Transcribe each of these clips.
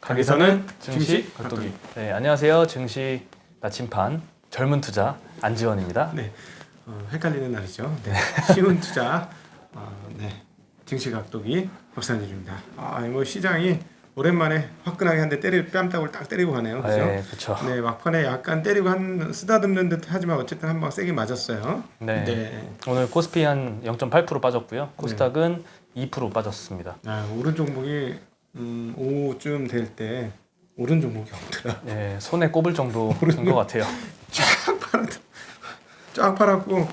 가게선은 증시 각도기. 네, 안녕하세요. 증시 나침반 젊은 투자 안지원입니다. 네, 헷갈리는 날이죠. 네, 쉬운 투자, 네, 증시 각도기 박찬일입니다. 뭐 시장이 오랜만에 화끈하게 한 대 뺨따구를 딱 때리고 가네요. 그죠? 네, 그렇죠. 네, 막판에 약간 때리고 쓰다듬는 듯 하지만 어쨌든 한 방 세게 맞았어요. 네. 네. 오늘 코스피 한 0.8% 빠졌고요. 코스닥은 2% 빠졌습니다. 오른 종목이 오후쯤 될 때 오른 종목이 없더라. 네, 손에 꼽을 정도인 것 같아요. 쫙 팔았고,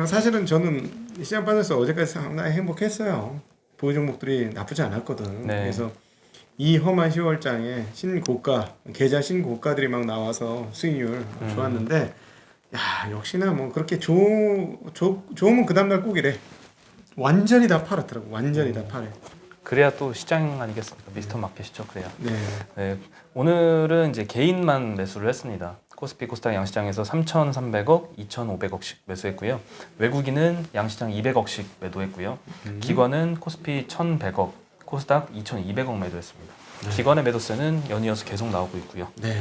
사실은 저는 시장 빠져서 어제까지 상당히 행복했어요. 보유 종목들이 나쁘지 않았거든. 네. 그래서 이 험한 10월장에 신고가, 계좌 신고가들이 막 나와서 수익률 좋았는데, 야, 역시나 뭐 그렇게 좋으면 그 다음날 꼭 이래. 완전히 다 팔았더라고. 완전히 다 팔아. 그래야 또 시장 아니겠습니까? 미스터 마켓이죠. 그래야. 네. 네, 오늘은 이제 개인만 매수를 했습니다. 코스피 코스닥 양시장에서 3,300억, 2,500억씩 매수했고요. 외국인은 양시장 200억씩 매도했고요. 기관은 코스피 1,100억, 코스닥 2,200억 매도했습니다. 네. 기관의 매도세는 연이어서 계속 나오고 있고요. 네.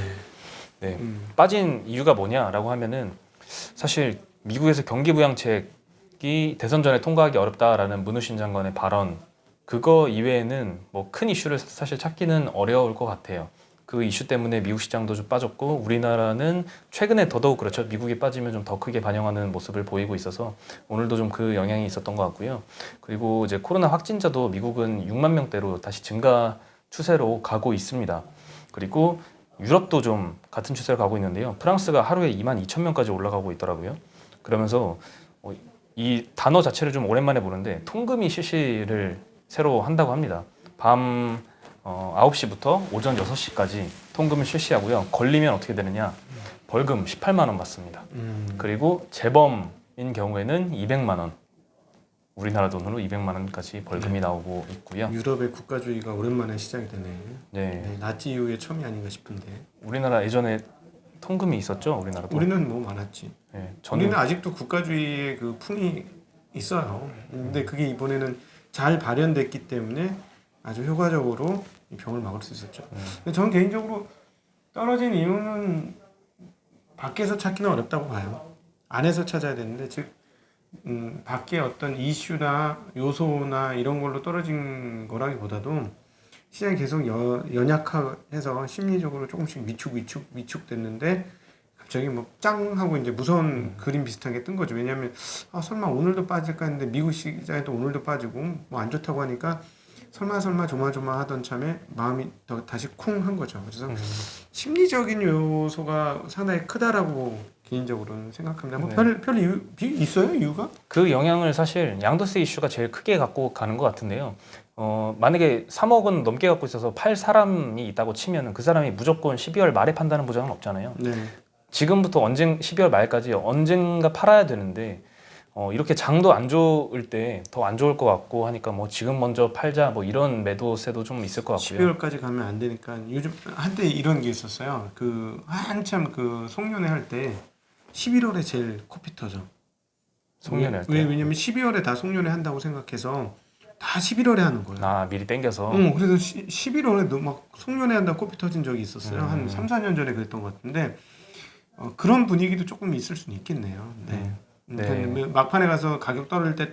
네, 빠진 이유가 뭐냐라고 하면은 사실 미국에서 경기 부양책이 대선 전에 통과하기 어렵다라는 문우신 장관의 발언, 그거 이외에는 뭐 큰 이슈를 사실 찾기는 어려울 것 같아요. 그 이슈 때문에 미국 시장도 좀 빠졌고, 우리나라는 최근에 더더욱 그렇죠. 미국이 빠지면 좀 더 크게 반영하는 모습을 보이고 있어서 오늘도 좀 그 영향이 있었던 것 같고요. 그리고 이제 코로나 확진자도 미국은 6만 명대로 다시 증가 추세로 가고 있습니다. 그리고 유럽도 좀 같은 추세로 가고 있는데요. 프랑스가 하루에 2만 2천 명까지 올라가고 있더라고요. 그러면서 이 단어 자체를 좀 오랜만에 보는데, 통금이 실시를 새로 한다고 합니다. 밤 9시부터 오전 6시까지 통금을 실시하고요. 걸리면 어떻게 되느냐? 벌금 18만 원 받습니다. 그리고 재범인 경우에는 200만 원. 우리나라 돈으로 200만 원까지 벌금이 나오고 있고요. 유럽의 국가주의가 오랜만에 시작이 되네. 네. 나치 이후에 처음이 아닌가 싶은데. 우리나라 예전에 통금이 있었죠? 우리나라도. 우리는 뭐 많았지. 네, 우리는 아직도 국가주의의 그 풍이 있어요. 근데 그게 이번에는 잘 발현됐기 때문에 아주 효과적으로 이 병을 막을 수 있었죠. 근데 저는 개인적으로 떨어진 이유는 밖에서 찾기는 어렵다고 봐요. 안에서 찾아야 되는데, 즉 밖에 어떤 이슈나 요소나 이런 걸로 떨어진 거라기보다도 시장이 계속 연약해서 심리적으로 조금씩 위축됐는데, 갑자기 뭐 짱 하고 이제 무서운 그림 비슷한 게 뜬 거죠. 왜냐하면 설마 오늘도 빠질까 했는데 미국 시장에도 오늘도 빠지고 뭐 안 좋다고 하니까 설마 조마조마하던 참에 마음이 다시 쿵 한 거죠. 그래서 심리적인 요소가 상당히 크다라고 개인적으로는 생각합니다. 뭐 별 이유 있어요? 이유가? 그 영향을 사실 양도세 이슈가 제일 크게 갖고 가는 것 같은데요. 만약에 3억 원 넘게 갖고 있어서 팔 사람이 있다고 치면은 그 사람이 무조건 12월 말에 판다는 보장은 없잖아요. 네. 지금부터 12월 말까지 언젠가 팔아야 되는데, 이렇게 장도 안 좋을 때 더 안 좋을 것 같고 하니까 뭐 지금 먼저 팔자 뭐 이런 매도세도 좀 있을 것 같고요. 12월까지 가면 안 되니까 요즘 한때 이런 게 있었어요. 그 한참 그 송년회 할 때 11월에 제일 코피 터져. 송년회 할 때. 왜냐면 12월에 다 송년회 한다고 생각해서 다 11월에 하는 거예요. 미리 땡겨서. 그래서 11월에 막 송년회 한다고 코피 터진 적이 있었어요. 한 3, 4년 전에 그랬던 것 같은데, 그런 분위기도 조금 있을 수는 있겠네요. 네. 네. 막판에 가서 가격 떨어질 때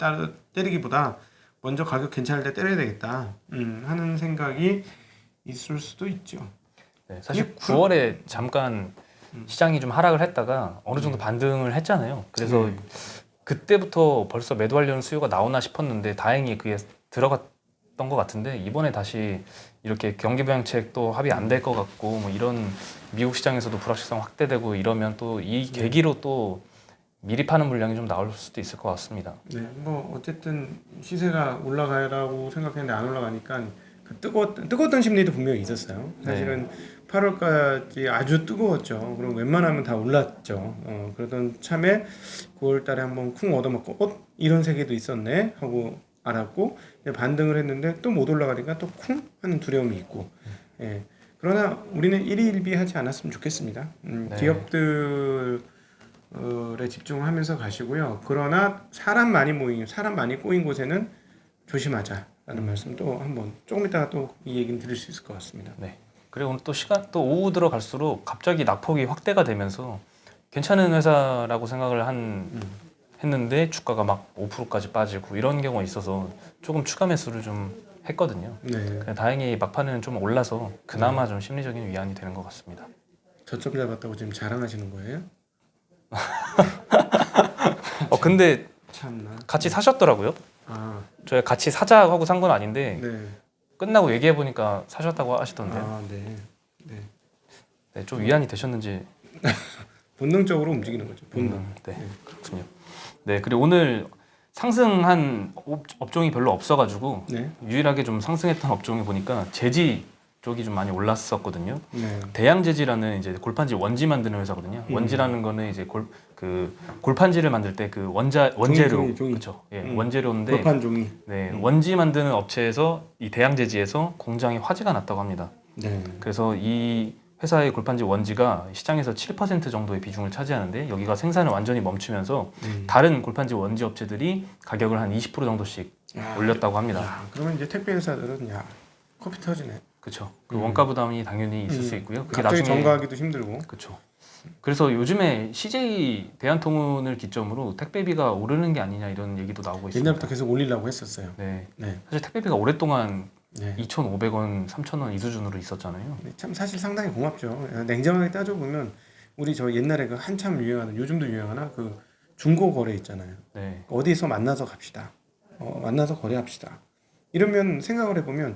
때리기보다 먼저 가격 괜찮을 때 때려야 되겠다 하는 생각이 있을 수도 있죠. 네, 사실 9월에 잠깐 시장이 좀 하락을 했다가 어느 정도 반등을 했잖아요. 그래서 그때부터 벌써 매도하려는 수요가 나오나 싶었는데 다행히 그게 들어갔던 것 같은데, 이번에 다시 이렇게 경기 부양책도 합의 안 될 것 같고 뭐 이런 미국 시장에서도 불확실성 확대되고 이러면 또 이 계기로 또 미리 파는 물량이 좀 나올 수도 있을 것 같습니다. 네, 뭐 어쨌든 시세가 올라가라고 생각했는데 안 올라가니까 그 뜨거웠던 심리도 분명히 있었어요. 사실은 8월까지 아주 뜨거웠죠. 그럼 웬만하면 다 올랐죠. 그러던 참에 9월달에 한번 쿵 얻어맞고 이런 세계도 있었네 하고 알았고, 반등을 했는데 또 못 올라가니까 또 쿵 하는 두려움이 있고. 예. 그러나 우리는 일희일비하지 않았으면 좋겠습니다. 기업들에 집중하면서 가시고요. 그러나 사람 많이 꼬인 곳에는 조심하자. 말씀도 한번 조금 이따가 또 이 얘기는 드릴 수 있을 것 같습니다. 네. 그리고 오늘 또 오후 들어갈수록 갑자기 낙폭이 확대가 되면서 괜찮은 회사라고 생각을 했는데 주가가 막 5%까지 빠지고 이런 경우가 있어서 조금 추가 매수를 좀 했거든요. 네. 다행히 막판에는 좀 올라서 그나마 좀 심리적인 위안이 되는 것 같습니다. 저점 잡았다고 지금 자랑하시는 거예요? 근데 참나. 같이 사셨더라고요. 아, 저희 같이 사자 하고 산 건 아닌데 네. 끝나고 얘기해 보니까 사셨다고 하시던데요. 아, 네. 네. 네, 좀 위안이 되셨는지. 본능적으로 움직이는 거죠. 본능. 네, 그렇군요. 네, 그리고 오늘 상승한 업종이 별로 없어가지고 네. 유일하게 좀 상승했던 업종이 보니까 제지 쪽이 좀 많이 올랐었거든요. 네. 대양제지라는 이제 골판지 원지 만드는 회사거든요. 원지라는 거는 이제 골판지를 만들 때 그 원재료, 종이. 그렇죠. 예, 원재료인데 골판 종이. 네, 원지 만드는 업체에서 이 대양제지에서 공장에 화재가 났다고 합니다. 네. 그래서 이 회사의 골판지 원지가 시장에서 7% 정도의 비중을 차지하는데 여기가 생산을 완전히 멈추면서 다른 골판지 원지 업체들이 가격을 한 20% 정도씩 올렸다고 합니다. 야, 그러면 이제 택배 회사들은 야 코피 터지네. 그렇죠. 그 원가 부담이 당연히 있을 수 있고요. 그게 갑자기 나중에 전가하기도 힘들고. 그렇죠. 그래서 요즘에 CJ 대한통운을 기점으로 택배비가 오르는 게 아니냐 이런 얘기도 나오고 있습니다. 옛날부터 계속 올리려고 했었어요. 네. 네. 사실 택배비가 오랫동안 네. 2,500원, 3,000원 이 수준으로 있었잖아요. 참 사실 상당히 고맙죠. 냉정하게 따져보면 우리 저 옛날에 그 한참 유행하는 요즘도 유행하나 그 중고 거래 있잖아요. 네. 어디서 만나서 갑시다. 만나서 거래합시다. 이러면 생각을 해보면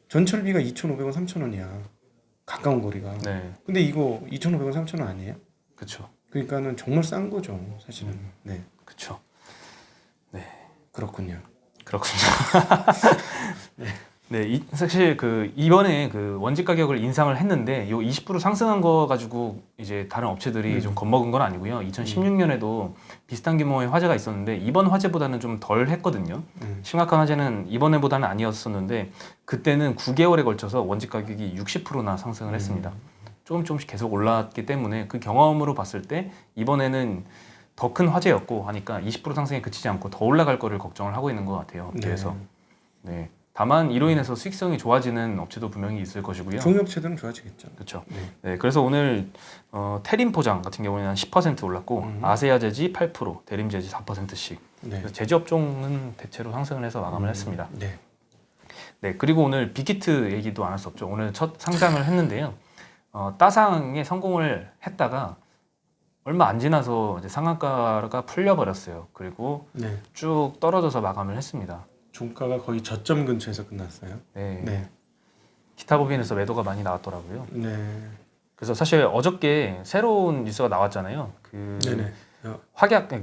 전철비가 2,500원, 3,000원이야. 가까운 거리가. 네. 근데 이거 2,500원, 3,000원 아니에요? 그렇죠. 그러니까는 정말 싼 거죠, 사실은. 네, 그렇죠. 그렇군요. 그렇군요. 네, 사실 이번에 그 원지 가격을 인상을 했는데 요 20% 상승한 거 가지고 이제 다른 업체들이 좀 겁먹은 건 아니고요. 2016년에도 비슷한 규모의 화재가 있었는데 이번 화재보다는 좀 덜 했거든요. 심각한 화재는 이번에보다는 아니었었는데 그때는 9개월에 걸쳐서 원지 가격이 60%나 상승을 했습니다. 조금씩 계속 올랐기 때문에 그 경험으로 봤을 때 이번에는 더 큰 화재였고 하니까 20% 상승에 그치지 않고 더 올라갈 거를 걱정을 하고 있는 것 같아요. 그래서 네. 다만 이로 인해서 수익성이 좋아지는 업체도 분명히 있을 것이고요. 종이업체들은 좋아지겠죠. 그렇죠. 네. 네, 그래서 오늘 테림 포장 같은 경우에는 한 10% 올랐고 아세아 제지 8%, 대림 제지 4%씩. 네. 제지 업종은 대체로 상승을 해서 마감을 했습니다. 네. 네, 그리고 오늘 빅히트 얘기도 안 할 수 없죠. 오늘 첫 상장을 했는데요. 따상에 성공을 했다가 얼마 안 지나서 이제 상한가가 풀려버렸어요. 그리고 네. 쭉 떨어져서 마감을 했습니다. 종가가 거의 저점 근처에서 끝났어요. 네. 네. 기타 법인에서 매도가 많이 나왔더라고요. 네. 그래서 사실 어저께 새로운 뉴스가 나왔잖아요. 네네.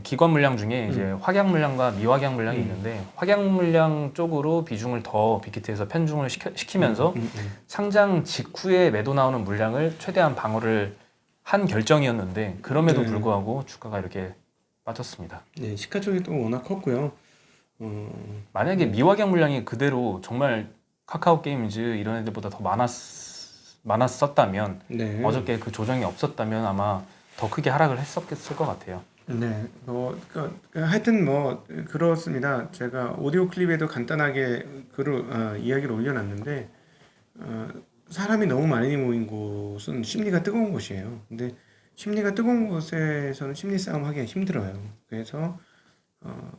기관 물량 중에 이제 확약 물량과 미확약 물량이 있는데 확약 물량 쪽으로 비중을 더 빅히트에서 편중을 시키면서 상장 직후에 매도 나오는 물량을 최대한 방어를 한 결정이었는데 그럼에도 불구하고 주가가 이렇게 빠졌습니다. 네, 시가 쪽이 또 워낙 컸고요. 만약에 미확약 물량이 그대로 정말 카카오 게임즈 이런 애들보다 더 많았었다면 네. 어저께 그 조정이 없었다면 아마 더 크게 하락을 했었을 것 같아요. 네, 하여튼 그렇습니다. 제가 오디오 클립에도 간단하게 이야기를 올려놨는데 사람이 너무 많이 모인 곳은 심리가 뜨거운 곳이에요. 근데 심리가 뜨거운 곳에서는 심리 싸움 하기가 힘들어요. 그래서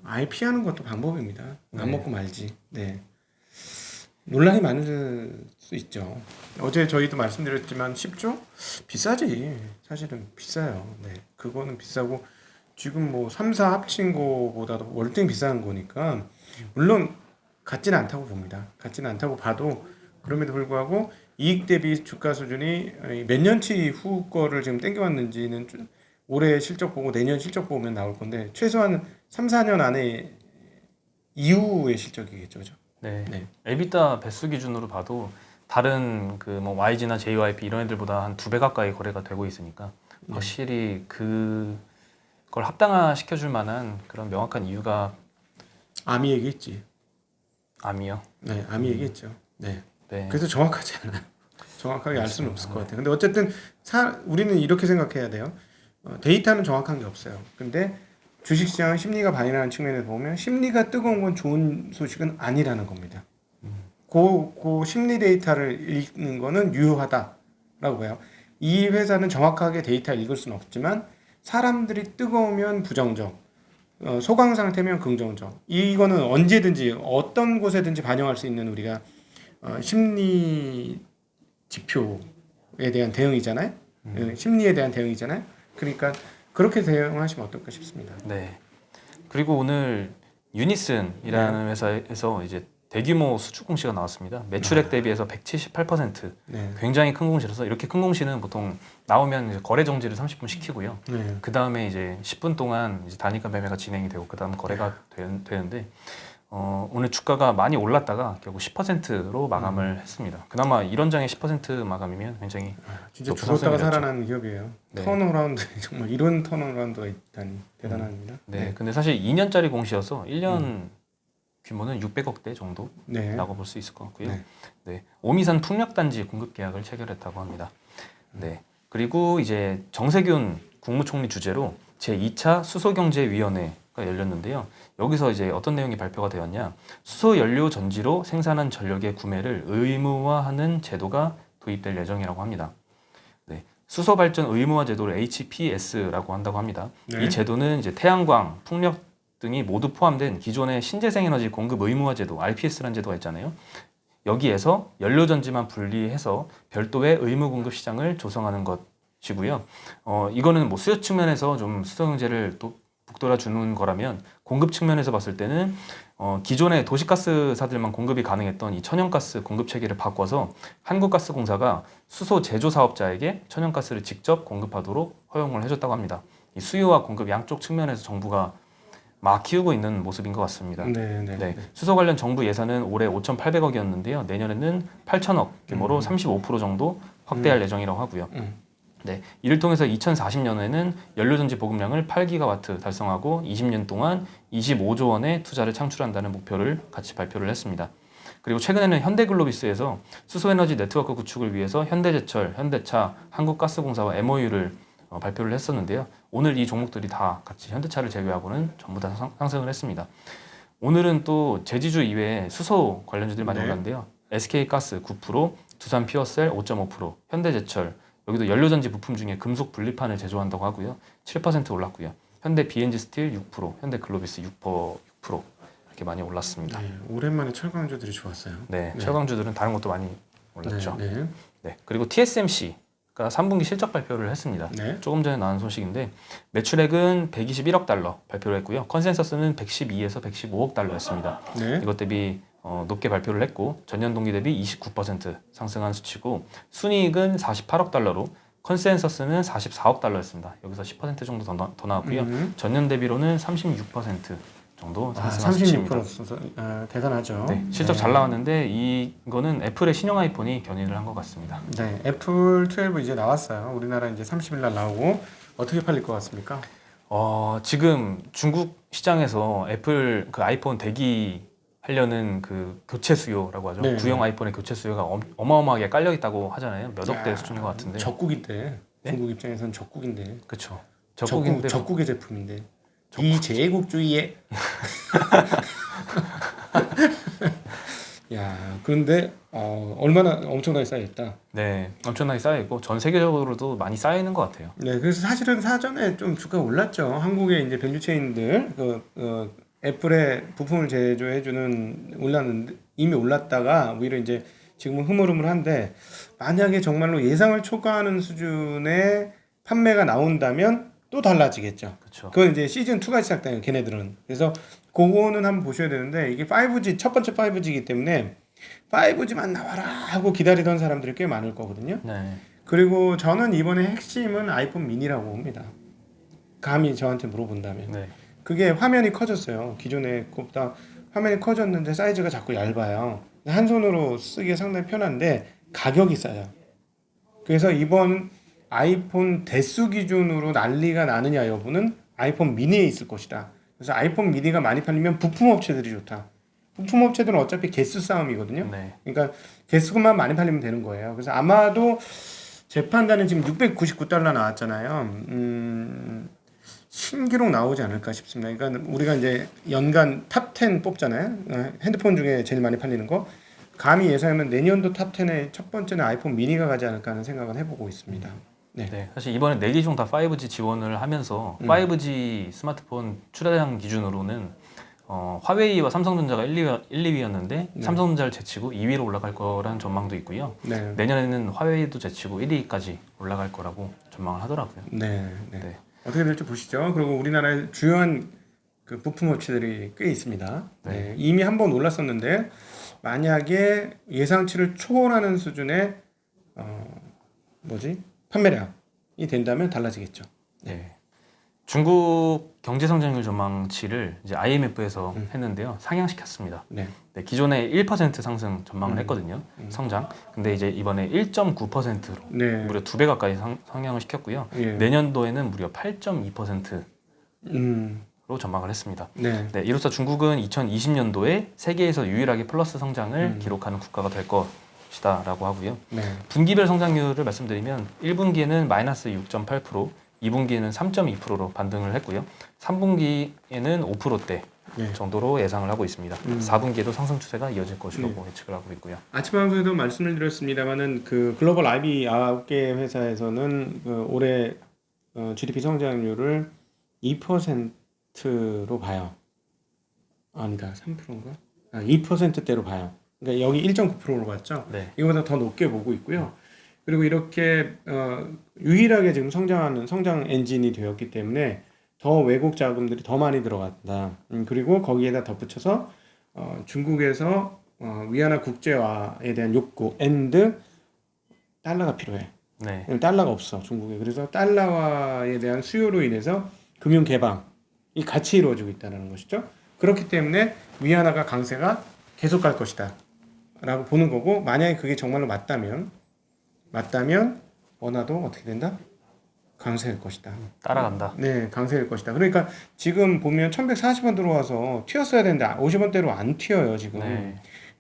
아예 피하는 것도 방법입니다. 안 먹고 말지. 네. 논란이 많을 수 있죠. 어제 저희도 말씀드렸지만 10조? 비싸지. 사실은 비싸요. 네. 그거는 비싸고 지금 3, 4 합친 거보다도 월등 비싼 거니까 물론 같지는 않다고 봅니다. 같지는 않다고 봐도 그럼에도 불구하고 이익 대비 주가 수준이 몇 년치 후 거를 지금 땡겨왔는지는 올해 실적 보고 내년 실적 보면 나올 건데 최소한 3, 4년 안에 이후의 실적이겠죠. 그죠? 네. 네. 에비타 배수 기준으로 봐도 다른 YG나 JYP 이런 애들보다 한 2배 가까이 거래가 되고 있으니까 확실히 그걸 합당화 시켜줄 만한 그런 명확한 이유가 아미 얘기했지. 암이요. 네, 아미 얘기했죠. 네. 네. 그래서 정확하지 않아요. 정확하게 알 수는 없을 것 같아요. 근데 어쨌든 우리는 이렇게 생각해야 돼요. 데이터는 정확한 게 없어요. 근데 주식시장 심리가 반영하는 측면에서 보면 심리가 뜨거운 건 좋은 소식은 아니라는 겁니다. 그 심리 데이터를 읽는 거는 유효하다라고 해요. 이 회사는 정확하게 데이터를 읽을 수는 없지만 사람들이 뜨거우면 부정적, 소강 상태면 긍정적. 이거는 언제든지 어떤 곳에든지 반영할 수 있는 우리가 심리 지표에 대한 대응이잖아요. 심리에 대한 대응이잖아요. 그러니까 그렇게 대응하시면 어떨까 싶습니다. 네. 그리고 오늘 유니슨이라는 회사에서 이제 대규모 수축 공시가 나왔습니다. 매출액 대비해서 178%. 네. 굉장히 큰 공시라서 이렇게 큰 공시는 보통 나오면 이제 거래 정지를 30분 시키고요. 네. 그 다음에 이제 10분 동안 이제 단위가 매매가 진행이 되고 그 다음 거래가 되는데 오늘 주가가 많이 올랐다가 결국 10%로 마감을 했습니다. 그나마 이런 장의 10% 마감이면 굉장히 진짜 높은 죽었다가 상승이었죠. 살아나는 기업이에요. 네. 턴어라운드 정말 이런 턴어라운드가 있다니 대단합니다. 네. 근데 사실 2년짜리 공시여서 1년 규모는 600억대 정도라고 네. 볼 수 있을 것 같고요. 네. 네. 오미산 풍력단지 공급 계약을 체결했다고 합니다. 네. 그리고 이제 정세균 국무총리 주재로 제2차 수소경제위원회가 열렸는데요. 여기서 이제 어떤 내용이 발표가 되었냐? 수소연료 전지로 생산한 전력의 구매를 의무화하는 제도가 도입될 예정이라고 합니다. 네. 수소발전 의무화 제도를 HPS라고 한다고 합니다. 네. 이 제도는 이제 태양광, 풍력 등이 모두 포함된 기존의 신재생에너지 공급 의무화 제도 (RPS라는) 제도가 있잖아요. 여기에서 연료전지만 분리해서 별도의 의무 공급 시장을 조성하는 것이고요. 이거는 뭐 수요 측면에서 좀 수소 경제를 또 북돋아 주는 거라면 공급 측면에서 봤을 때는 기존의 도시가스사들만 공급이 가능했던 이 천연가스 공급 체계를 바꿔서 한국가스공사가 수소 제조 사업자에게 천연가스를 직접 공급하도록 허용을 해줬다고 합니다. 이 수요와 공급 양쪽 측면에서 정부가 막 키우고 있는 모습인 것 같습니다. 네. 수소 관련 정부 예산은 올해 5,800억이었는데요. 내년에는 8,000억 규모로 35% 정도 확대할 예정이라고 하고요. 네. 이를 통해서 2040년에는 연료전지 보급량을 8기가와트 달성하고 20년 동안 25조 원의 투자를 창출한다는 목표를 같이 발표를 했습니다. 그리고 최근에는 현대글로비스에서 수소에너지 네트워크 구축을 위해서 현대제철, 현대차, 한국가스공사와 MOU를 발표를 했었는데요. 오늘 이 종목들이 다 같이 현대차를 제외하고는 전부 다 상승을 했습니다. 오늘은 또 제지주 이외에 수소 관련주들이 많이 올랐는데요. SK가스 9%, 두산 피어셀 5.5%, 현대제철 여기도 연료전지 부품 중에 금속 분리판을 제조한다고 하고요. 7% 올랐고요. 현대 BNG 스틸 6%, 현대글로비스 6% 이렇게 많이 올랐습니다. 네. 오랜만에 철강주들이 좋았어요. 네, 철강주들은 다른 것도 많이 올랐죠. 네. 네, 그리고 TSMC가 3분기 실적 발표를 했습니다. 네. 조금 전에 나온 소식인데 매출액은 121억 달러 발표를 했고요. 컨센서스는 112에서 115억 달러였습니다. 네. 이것 대비 높게 발표를 했고 전년 동기 대비 29% 상승한 수치고 순이익은 48억 달러로 컨센서스는 44억 달러였습니다. 여기서 10% 정도 더 나왔고요. 전년 대비로는 36% 정도 상승한 수치입니다. 36% 대단하죠. 네, 실적 잘 나왔는데 이거는 애플의 신형 아이폰이 견인을 한 것 같습니다. 네, 애플 12 이제 나왔어요. 우리나라 이제 30일 날 나오고 어떻게 팔릴 것 같습니까? 지금 중국 시장에서 애플 그 아이폰 대기 하려는 그 교체 수요라고 하죠. 네. 구형 아이폰의 교체 수요가 어마어마하게 깔려 있다고 하잖아요. 몇 억대 수준인 것 같은데. 적국인데 네? 중국 입장에서는 적국인데. 그렇죠. 적국의 제품인데. 비제국주의에. 야, 그런데 얼마나 엄청나게 쌓여있다. 네, 엄청나게 쌓여 있고 전 세계적으로도 많이 쌓여 있는 것 같아요. 네, 그래서 사실은 사전에 좀 주가가 올랐죠. 한국의 이제 밸류 체인들 애플의 부품을 제조해주는 올랐는데 이미 올랐다가 오히려 이제 지금은 흐물흐물한데 만약에 정말로 예상을 초과하는 수준의 판매가 나온다면 또 달라지겠죠. 그렇죠. 그건 이제 시즌 2가 시작돼요. 걔네들은. 그래서 그거는 한번 보셔야 되는데 이게 5G 첫 번째 5G이기 때문에 5G만 나와라 하고 기다리던 사람들이 꽤 많을 거거든요. 네. 그리고 저는 이번에 핵심은 아이폰 미니라고 봅니다. 감히 저한테 물어본다면. 네. 그게 화면이 커졌어요. 기존에 것보다 화면이 커졌는데 사이즈가 자꾸 얇아요. 한 손으로 쓰기에 상당히 편한데 가격이 싸요. 그래서 이번 아이폰 대수 기준으로 난리가 나느냐 여부는 아이폰 미니에 있을 것이다. 그래서 아이폰 미니가 많이 팔리면 부품 업체들이 좋다. 부품 업체들은 어차피 개수 싸움이거든요. 네. 그러니까 개수만 많이 팔리면 되는 거예요. 그래서 아마도 제 판단은 지금 699달러 나왔잖아요. 신기록 나오지 않을까 싶습니다. 그러니까 우리가 이제 연간 탑 10 뽑잖아요. 핸드폰 중에 제일 많이 팔리는 거. 감히 예상하면 내년도 탑10에 첫 번째는 아이폰 미니가 가지 않을까 하는 생각은 해보고 있습니다. 네. 네, 사실 이번에 4기 중 다 5G 지원을 하면서 5G 스마트폰 출하량 기준으로는 화웨이와 삼성전자가 1, 2위였는데 네. 삼성전자를 제치고 2위로 올라갈 거라는 전망도 있고요. 네. 내년에는 화웨이도 제치고 1위까지 올라갈 거라고 전망을 하더라고요. 네. 네. 네. 어떻게 될지 보시죠. 그리고 우리나라에 주요한 그 부품 업체들이 꽤 있습니다. 네. 네. 이미 한번 올랐었는데 만약에 예상치를 초월하는 수준의 판매량이 된다면 달라지겠죠. 네. 중국 경제 성장률 전망치를 이제 IMF에서 했는데요. 상향시켰습니다. 네. 네, 기존에 1% 상승 전망을 했거든요. 성장. 근데 이제 이번에 1.9%로 네. 무려 2배 가까이 상향을 시켰고요. 예. 내년도에는 무려 8.2%로 음. 전망을 했습니다. 네. 네, 이로써 중국은 2020년도에 세계에서 유일하게 플러스 성장을 기록하는 국가가 될 것이다라고 하고요. 네. 분기별 성장률을 말씀드리면 1분기에는 마이너스 6.8%, 2분기에는 3.2%로 반등을 했고요. 3분기에는 5%대 네. 정도로 예상을 하고 있습니다. 4분기에도 상승 추세가 이어질 것이라고 예측을 하고 있고요. 아침 방송에도 말씀을 드렸습니다만은 그 글로벌 IB 9개 회사에서는 그 올해 GDP 성장률을 2%로 봐요. 아니다. 3%인가? 2%대로 봐요. 그러니까 여기 1.9%로 봤죠. 네. 이거보다 더 높게 보고 있고요. 그리고 이렇게 유일하게 지금 성장하는 성장 엔진이 되었기 때문에 더 외국 자금들이 더 많이 들어간다. 그리고 거기에다 덧붙여서 중국에서 위안화 국제화에 대한 욕구 and 달러가 필요해. 네. 달러가 없어 중국에. 그래서 달러화에 대한 수요로 인해서 금융 개방이 같이 이루어지고 있다는 것이죠. 그렇기 때문에 위안화가 강세가 계속 갈 것이다 라고 보는 거고, 만약에 그게 정말로 맞다면 원화도 어떻게 된다? 강세일 것이다. 따라간다. 네, 강세일 것이다. 그러니까 지금 보면 1140원 들어와서 튀었어야 되는데 50원대로 안 튀어요 지금. 네.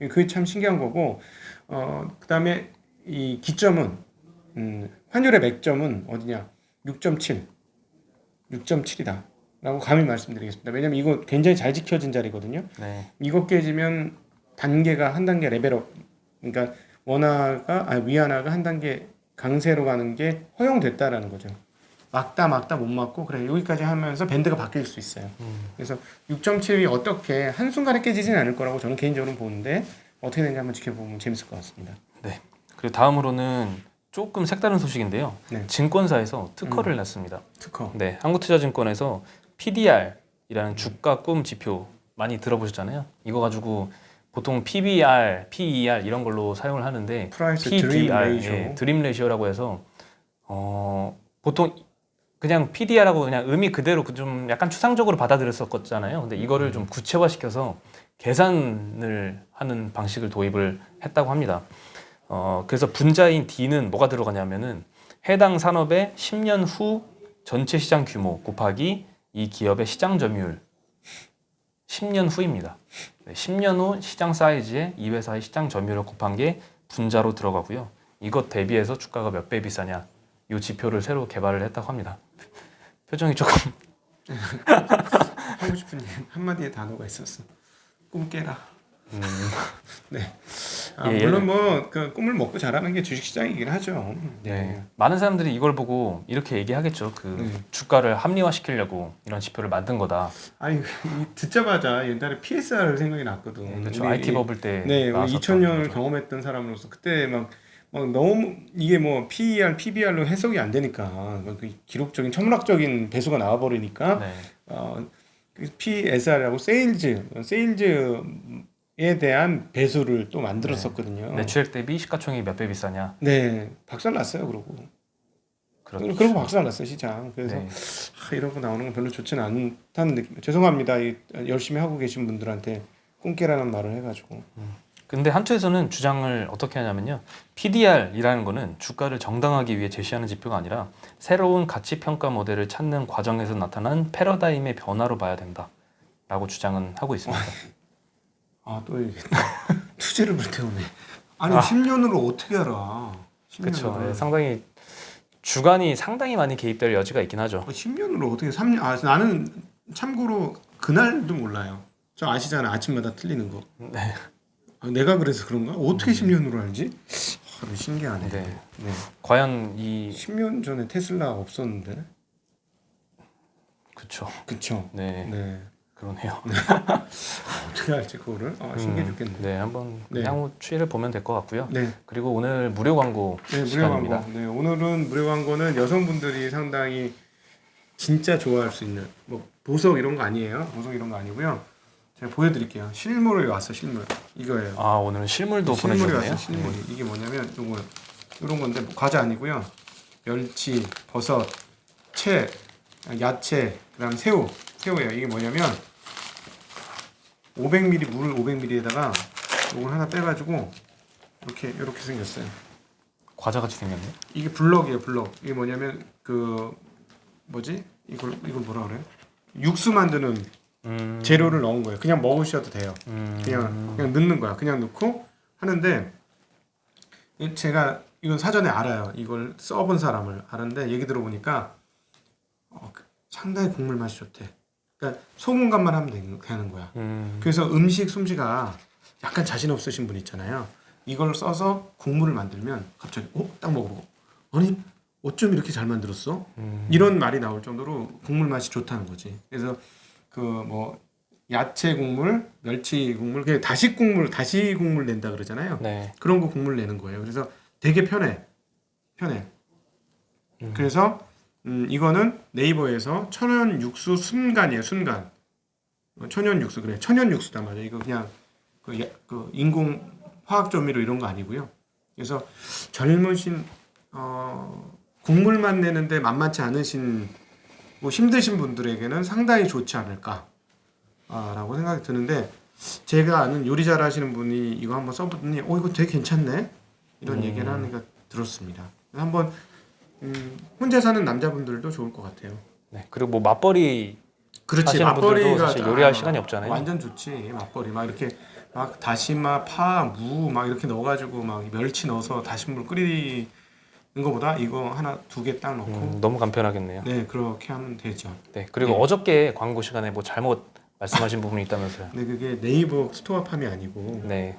그게 참 신기한 거고, 그다음에 이 기점은 환율의 맥점은 어디냐? 6.7이다 라고 감히 말씀드리겠습니다. 왜냐면 이거 굉장히 잘 지켜진 자리거든요. 네. 이거 깨지면 단계가 한 단계 레벨업, 그러니까 위안화가 한 단계 강세로 가는 게 허용됐다라는 거죠. 막다 못 막고 그래 여기까지 하면서 밴드가 바뀔 수 있어요. 그래서 6.7이 어떻게 한순간에 깨지진 않을 거라고 저는 개인적으로 보는데 어떻게 되는지 한번 지켜보면 재밌을 것 같습니다. 네. 그리고 다음으로는 조금 색다른 소식인데요. 네. 증권사에서 특허를 냈습니다. 특허. 네, 한국투자증권에서 PDR이라는 주가 꿈 지표 많이 들어보셨잖아요. 이거 가지고 보통 PBR, PER 이런 걸로 사용을 하는데 프라이스 PDR, 드림 레이쇼. 예, 드림 레이쇼라고 해서 보통 그냥 PDR하고 그냥 의미 그대로 좀 약간 추상적으로 받아들였었잖아요. 근데 이거를 좀 구체화시켜서 계산을 하는 방식을 도입을 했다고 합니다. 그래서 분자인 D는 뭐가 들어가냐면은 해당 산업의 10년 후 전체 시장 규모 곱하기 이 기업의 시장 점유율 10년 후입니다. 10년 후 시장 사이즈에 이 회사의 시장 점유율을 곱한 게 분자로 들어가고요. 이것 대비해서 주가가 몇 배 비싸냐 이 지표를 새로 개발을 했다고 합니다. 표정이 조금 하고 싶은 한마디의 단어가 있었어. 꿈 깨라. 네. 물론 뭐 그 꿈을 먹고 자라는 게 주식시장이긴 하죠. 네. 많은 사람들이 이걸 보고 이렇게 얘기하겠죠. 주가를 합리화시키려고 이런 지표를 만든 거다. 아니 듣자마자 옛날에 PSR 생각이 났거든. 그렇죠. IT 버블 때 네, 나왔었던 2000년을 거죠. 경험했던 사람으로서 그때 막 너무 이게 뭐 PER, PBR로 해석이 안 되니까 그 기록적인 천문학적인 배수가 나와버리니까 네. PSR하고 세일즈에 대한 배수를 또 만들었었거든요. 매출액 대비 시가총액이 몇 배 비싸냐. 네, 박살났어요. 그러고 그렇죠. 그러고 박살났어요 시장. 그래서 네. 이런 거 나오는 건 별로 좋지는 않다는 느낌. 죄송합니다. 열심히 하고 계신 분들한테 꿈깨라는 말을 해가지고. 근데 한쪽에서는 주장을 어떻게 하냐면요. PDR이라는 거는 주가를 정당하기 위해 제시하는 지표가 아니라 새로운 가치 평가 모델을 찾는 과정에서 나타난 패러다임의 변화로 봐야 된다라고 주장은 하고 있습니다. 또 얘기했다. 투지를 불태우네. 아니 10년으로 어떻게 알아? 10년으로. 그렇죠. 네, 상당히 주관이 상당히 많이 개입될 여지가 있긴 하죠. 10년으로 어떻게 3년? 나는 참고로 그날도 몰라요. 저 아시잖아. 아침마다 틀리는 거. 네. 내가 그래서 그런가? 어떻게 10년으로 알지? 신기하네. 네. 네. 과연 이 10년 전에 테슬라 없었는데. 그쵸. 그쵸? 네, 네. 그러네요. 어떻게 알지 그거를? 신기해 죽겠네. 네, 한번 네. 향후 추이를 보면 될 것 같고요. 네. 그리고 오늘 무료 광고 네, 무료 시간입니다. 광고. 네, 오늘은 무료 광고는 여성분들이 상당히 진짜 좋아할 수 있는 뭐 보석 이런 거 아니에요. 보석 이런 거 아니고요. 제가 보여드릴게요. 실물이 왔어, 실물. 이거예요. 아, 오늘은 실물도 실물이 보내주셨네요. 왔어, 실물이. 이게 뭐냐면 요거 이런 건데 뭐 과자 아니고요. 멸치, 버섯, 채, 야채, 그다음 새우예요. 이게 뭐냐면 500ml 물을 500ml에다가 이걸 하나 빼가지고 이렇게 생겼어요. 과자같이 생겼네. 이게 블럭이에요, 블럭. 이게 뭐냐면 그 뭐지? 이걸 뭐라 그래? 육수 만드는 재료를 넣은 거예요. 그냥 먹으셔도 돼요. 그냥 넣는 거야. 그냥 넣고 하는데 제가 이건 사전에 알아요. 이걸 써본 사람을 아는데 얘기 들어보니까 상당히 국물 맛이 좋대. 그러니까 소금간만 하면 되는 거야. 그래서 음식 솜씨가 약간 자신 없으신 분 있잖아요. 이걸 써서 국물을 만들면 갑자기 딱 먹어보고 아니 어쩜 이렇게 잘 만들었어? 이런 말이 나올 정도로 국물 맛이 좋다는 거지. 그래서 그 뭐 야채 국물, 멸치 국물, 그냥 다시 국물 낸다 그러잖아요. 네. 그런 거 국물 내는 거예요. 그래서 되게 편해. 그래서 이거는 네이버에서 천연 육수 순간이에요. 순간. 천연 육수 그래. 천연 육수다 맞아. 이거 그냥 그 인공 화학 조미료 이런 거 아니고요. 그래서 젊으신 국물만 내는데 만만치 않으신 뭐 힘드신 분들에게는 상당히 좋지 않을까라고 생각이 드는데 제가 아는 요리 잘하시는 분이 이거 한번 써보더니 이거 되게 괜찮네 이런 얘기를 하는 거 들었습니다. 한번 혼자 사는 남자분들도 좋을 것 같아요. 네. 그리고 뭐 맞벌이 그렇지. 하시는 분들도 맞벌이가 사실 요리할 시간이 없잖아요. 완전 좋지. 맞벌이 막 이렇게 막 다시마, 파, 무 막 이렇게 넣어가지고 막 멸치 넣어서 다시물 끓이는 거보다 이거 하나 2개 딱 넣고 너무 간편하겠네요. 네 그렇게 하면 되죠. 네. 그리고 네. 어저께 광고 시간에 뭐 잘못 말씀하신 부분이 있다면서요. 근데 그게 네이버 스토어팜이 아니고 네.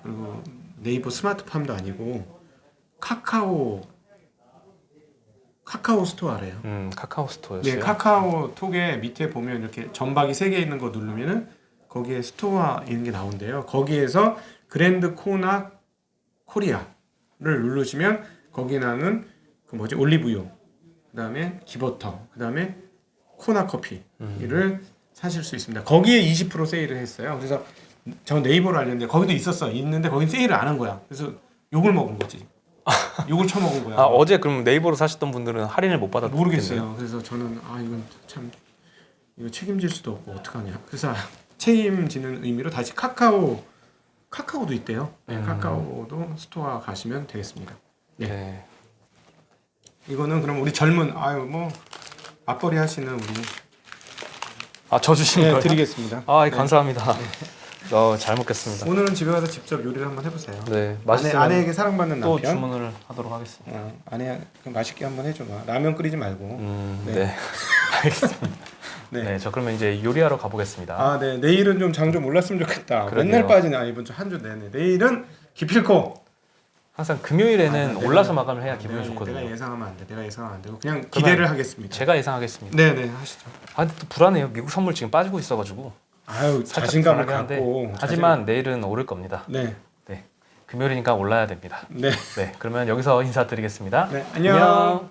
그리고 네이버 스마트팜도 아니고 카카오 스토어래요. 카카오 스토어였어요. 네, 카카오톡에 밑에 보면 이렇게 점박이 3개 있는 거 누르면은 거기에 스토어 이런 게 나온대요. 거기에서 그랜드 코나 코리아를 누르시면 거기 나는 그 뭐지 올리브유, 그다음에 기버터, 그다음에 코나 커피를 사실 수 있습니다. 거기에 20% 세일을 했어요. 그래서 저 네이버로 알렸는데 거기도 있는데 거긴 세일을 안 한 거야. 그래서 욕을 먹은 거지. 욕을 처먹은 거야. 아, 어제 그럼 네이버로 사셨던 분들은 할인을 못 받았겠네요. 모르겠어요. 그래서 저는 이건 참 이거 책임질 수도 없고 어떡하냐. 그래서 책임지는 의미로 다시 카카오도 있대요. 네, 카카오도 스토어 가시면 되겠습니다. 네. 네. 이거는 그럼 우리 젊은 뭐 맞벌이 하시는 우리 저 주신 거예요? 드리겠습니다. 네. 감사합니다. 잘 먹겠습니다. 오늘은 집에 가서 직접 요리를 한번 해보세요. 네, 맛있으면 아내에게 사랑받는 또 남편. 주문을 하도록 하겠습니다. 아내 맛있게 한번 해줘봐. 라면 끓이지 말고. 네. 알겠습니다. 네. 네, 저 그러면 이제 요리하러 가보겠습니다. 네. 내일은 좀 장 좀 올랐으면 좋겠다. 그러게요. 맨날 빠지네. 이번 주 한 주 내내. 내일은 기필코. 항상 금요일에는 내가- 올라서 마감을 해야 기분이 좋거든요. 내가 예상하면 안 돼. 내가 예상하면 안 되고 그냥 기대를 하겠습니다. 제가 예상하겠습니다. 네네 하시죠. 근데 또 불안해요. 미국 선물 지금 빠지고 있어가지고 살짝 자신감을 불안하긴 한데, 갖고. 하지만 내일은 오를 겁니다. 네. 금요일이니까 올라야 됩니다. 네. 네, 그러면 여기서 인사드리겠습니다. 네. 안녕.